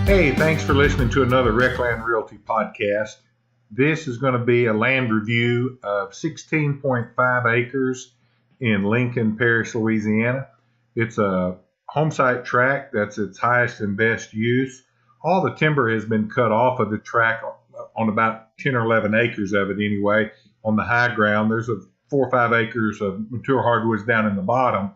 Hey, thanks for listening to another RecLand Realty podcast. This is going to be a land review of 16.5 acres in Lincoln Parish, Louisiana. It's a home site tract that's its highest and best use. All the timber has been cut off of the tract on about 10 or 11 acres of it anyway. On the high ground, there's 4 or 5 acres of mature hardwoods down in the bottom,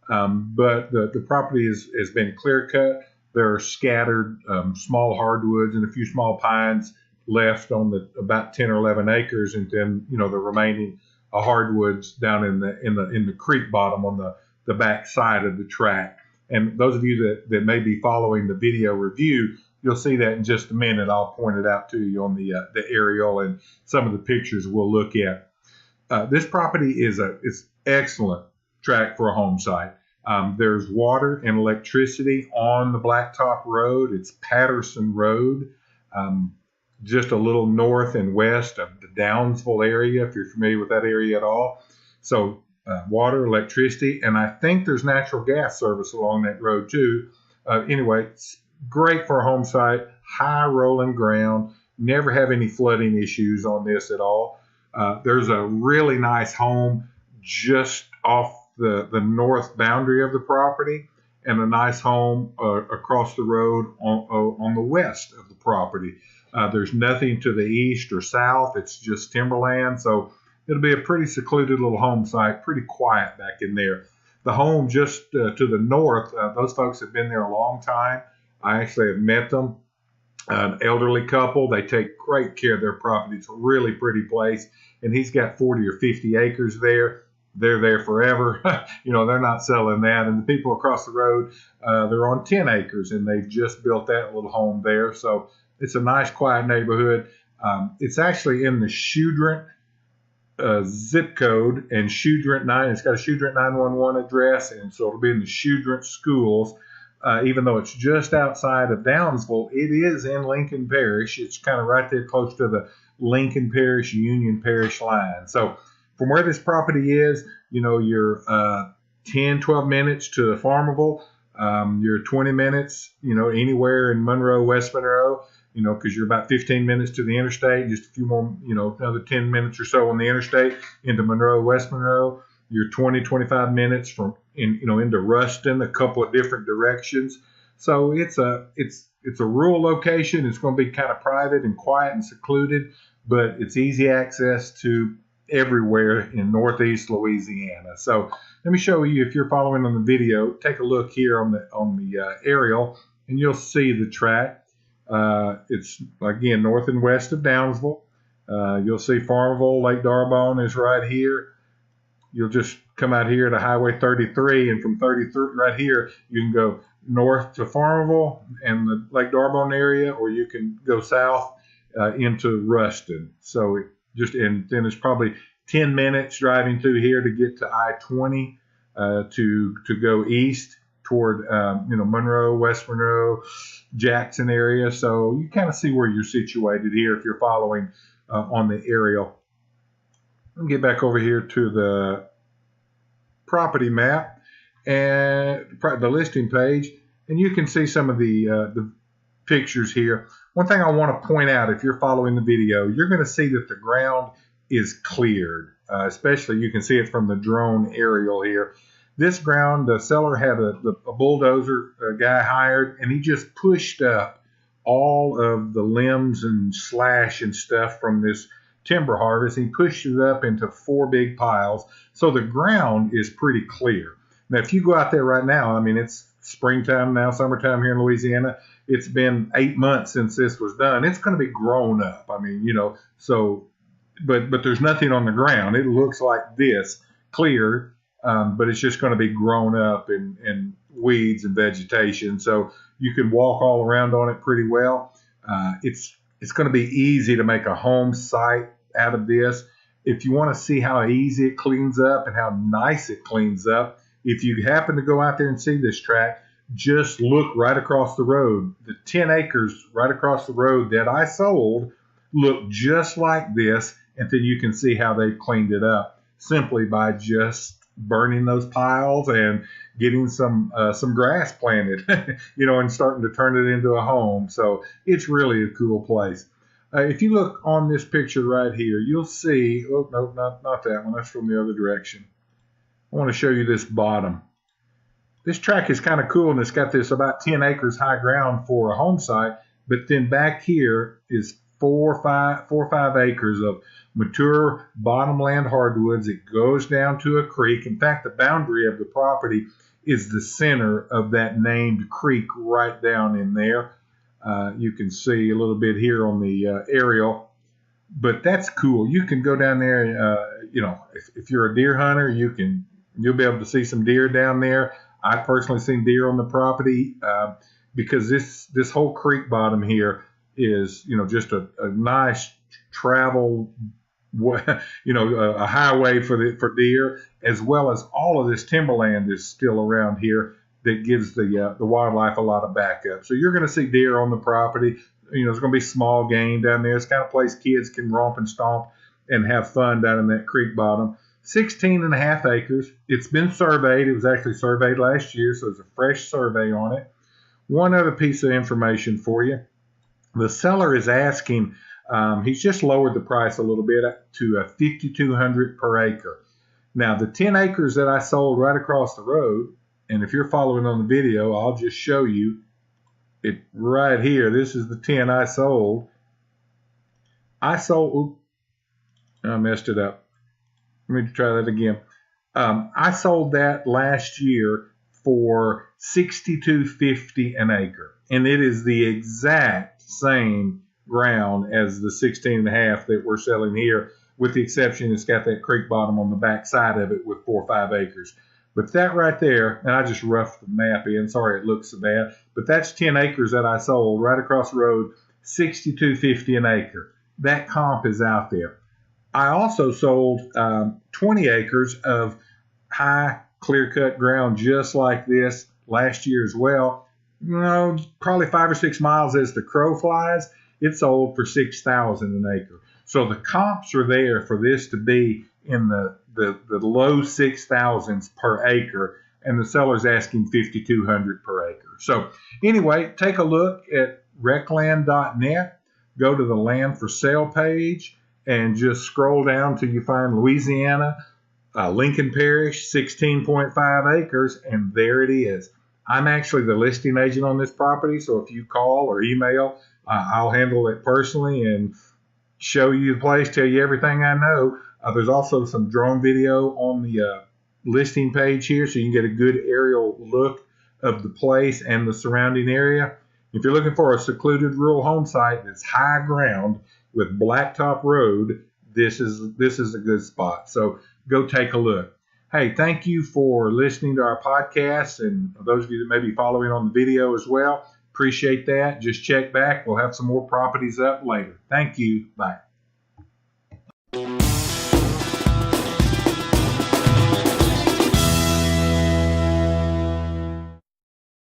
but the property has been clear cut. There are scattered small hardwoods and a few small pines left on the about 10 or 11 acres, and then the remaining hardwoods down in the creek bottom on the back side of the tract. And those of you that may be following the video review, you'll see that in just a minute. I'll point it out to you on the aerial and some of the pictures we'll look at. This property is excellent tract for a home site. There's water and electricity on the Blacktop Road. It's Patterson Road, just a little north and west of the Downsville area, if you're familiar with that area at all. So water, electricity, and I think there's natural gas service along that road too. Anyway, it's great for a home site, high rolling ground, never have any flooding issues on this at all. There's a really nice home just off the north boundary of the property, and a nice home across the road on the west of the property. There's nothing to the east or south. It's just timberland, so it'll be a pretty secluded little home site, pretty quiet back in there. The home just to the north, those folks have been there a long time. I actually have met them. An elderly couple. They take great care of their property. It's a really pretty place, and he's got 40 or 50 acres there. They're there forever. They're not selling that. And the people across the road, they're on 10 acres, and they've just built that little home there. So it's a nice, quiet neighborhood. It's actually in the Shudrint zip code, and Shudrint 9. It's got a Shudrint 911 address, and so it'll be in the Shudrint schools. Even though it's just outside of Downsville, it is in Lincoln Parish. It's kind of right there close to the Lincoln Parish, Union Parish line. So from where this property is, you're 10, 12 minutes to Farmerville. You're 20 minutes, anywhere in Monroe, West Monroe, because you're about 15 minutes to the interstate, just a few more, another 10 minutes or so on the interstate into Monroe, West Monroe. You're 20, 25 minutes into Ruston, a couple of different directions. So it's a rural location. It's going to be kind of private and quiet and secluded, but it's easy access to everywhere in Northeast Louisiana. So let me show you, if you're following on the video, take a look here on the aerial, and you'll see the tract. It's again north and west of Downsville. You'll see Farmville, Lake D'Arbonne is right here. You'll just come out here to Highway 33, and from 33 right here, you can go north to Farmville and the Lake D'Arbonne area, or you can go south into Ruston. So and then it's probably 10 minutes driving through here to get to I-20 to go east toward Monroe, West Monroe, Jackson area. So you kind of see where you're situated here if you're following on the aerial. Let me get back over here to the property map and the listing page, and you can see some of the pictures here. One thing I want to point out, if you're following the video, you're going to see that the ground is cleared, especially you can see it from the drone aerial here. This ground, the seller had a bulldozer guy hired, and he just pushed up all of the limbs and slash and stuff from this timber harvest. He pushed it up into 4 big piles, so the ground is pretty clear. Now, if you go out there right now, it's springtime now, summertime here in Louisiana. It's been 8 months since this was done. It's going to be grown up. So, but there's nothing on the ground. It looks like this, clear, but it's just going to be grown up in weeds and vegetation. So you can walk all around on it pretty well. It's going to be easy to make a home site out of this. If you want to see how easy it cleans up and how nice it cleans up, if you happen to go out there and see this tract, just look right across the road. The 10 acres right across the road that I sold look just like this, and then you can see how they've cleaned it up simply by just burning those piles and getting some grass planted, and starting to turn it into a home. So it's really a cool place. If you look on this picture right here, you'll see, oh, no, not that one. That's from the other direction. I want to show you this bottom. This track is kind of cool, and it's got this about 10 acres high ground for a home site, but then back here is 4 or 5 acres of mature bottomland hardwoods. It goes down to a creek. In fact, the boundary of the property is the center of that named creek right down in there. You can see a little bit here on the aerial, but that's cool. You can go down there. If you're a deer hunter, you'll be able to see some deer down there. I personally seen deer on the property because this whole creek bottom here is just a nice travel, a highway for deer, as well as all of this timberland is still around here that gives the wildlife a lot of backup. So you're going to see deer on the property. There's going to be small game down there. It's the kind of place kids can romp and stomp and have fun down in that creek bottom. 16.5 acres. It's been surveyed. It was actually surveyed last year, so there's a fresh survey on it. One other piece of information for you. The seller is asking, he's just lowered the price a little bit to $5,200 per acre. Now, the 10 acres that I sold right across the road, and if you're following on the video, I'll just show you it right here. This is the 10 I sold. I messed it up. Let me try that again. I sold that last year for $62.50 an acre, and it is the exact same ground as the 16.5 that we're selling here, with the exception it's got that creek bottom on the back side of it with 4 or 5 acres. But that right there, and I just roughed the map in. Sorry it looks so bad, but that's 10 acres that I sold right across the road, $62.50 an acre. That comp is out there. I also sold 20 acres of high clear-cut ground just like this last year as well. Probably 5 or 6 miles as the crow flies. It sold for $6,000 an acre. So the comps are there for this to be in the low 6,000s per acre, and the seller's asking $5,200 per acre. So anyway, take a look at RecLand.net. Go to the land for sale page, and just scroll down till you find Louisiana, Lincoln Parish, 16.5 acres, and there it is. I'm actually the listing agent on this property, so if you call or email, I'll handle it personally and show you the place, tell you everything I know. There's also some drone video on the listing page here, so you can get a good aerial look of the place and the surrounding area. If you're looking for a secluded rural home site that's high ground with blacktop road, this is a good spot. So go take a look. Hey, thank you for listening to our podcast, and those of you that may be following on the video as well, appreciate that. Just check back. We'll have some more properties up later. Thank you. Bye.